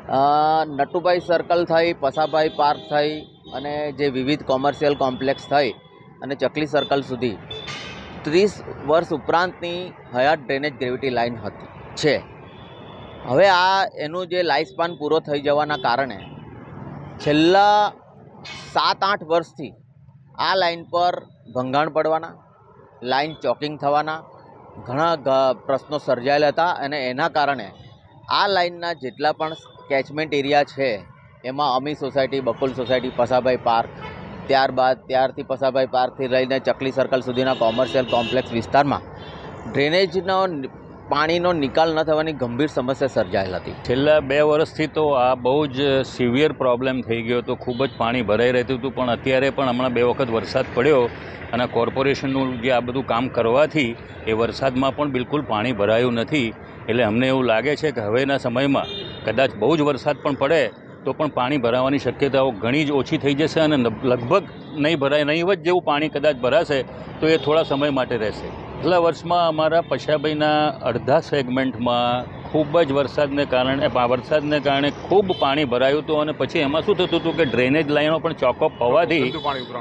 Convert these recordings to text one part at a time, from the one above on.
Natubhai circle થઈ, Pasabhai park થઈ અને જે વિવિધ કોમર્શિયલ કોમ્પ્લેક્સ થઈ અને ચકલી સર્કલ સુધી 30 વર્ષ ઉપરાંતની હયાત ડ્રેનેજ ગ્રેવિટી લાઇન છે. હવે એનું જે લાઈફ સ્પાન પૂરો થઈ જવાના કારણે છેલ્લા 7-8 વર્ષથી આ લાઇન પર ભંગાણ પડવાના, લાઇન ચોકિંગ થવાના ઘણા પ્રશ્નો સર્જાયેલા હતા અને એના કારણે આ લાઇનના જેટલા પણ કેચમેન્ટ એરિયા છે એમાં અમી society, Bakul society, Pasabhai park, ત્યારથી પસાભાઈ પાર્કથી લઈને ચકલી સર્કલ સુધીના કોમર્શિયલ કોમ્પ્લેક્સ વિસ્તારમાં ડ્રેનેજનો પાણીનો નિકાલ ન થવાની ગંભીર સમસ્યા સર્જાયેલ હતી. છેલ્લા 2 વર્ષથી તો આ બહુ જ સિવિયર પ્રોબ્લેમ થઈ ગયો હતો. ખૂબ જ પાણી ભરાઈ રહેતું હતું, પણ અત્યારે પણ હમણાં 2 વખત વરસાદ પડ્યો અને કોર્પોરેશનનું જે આ બધું કામ કરવાથી એ વરસાદમાં પણ બિલકુલ પાણી ભરાયું નથી. એટલે અમને એવું લાગે છે કે હવેના સમયમાં કદાચ બહુ જ વરસાદ પણ પડે તો પણ પાણી ભરાવાની શક્યતાઓ ઘણી જ ઓછી થઈ જશે અને લગભગ નહીં ભરાય, નહીંવત જેવું પાણી કદાચ ભરાશે તો એ થોડા સમય માટે રહેશે. છેલ્લા વર્ષમાં અમારા પશાભાઈના અડધા સેગમેન્ટમાં ખૂબ જ વરસાદને કારણે ખૂબ પાણી ભરાયું હતું અને પછી એમાં શું થતું હતું કે ડ્રેનેજ લાઈનો પણ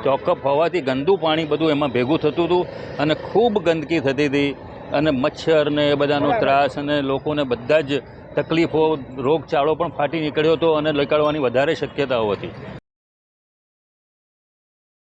ચોકઅપ હોવાથી ગંદુ પાણી બધું એમાં ભેગું થતું હતું અને ખૂબ ગંદકી થતી હતી અને મચ્છર ને એ બધાનો ત્રાસ અને લોકોને બધા જ તકલીફો, રોગચાળો પણ ફાટી નીકળ્યો હતો અને નીકળવાની વધારે શક્યતાઓ હતી.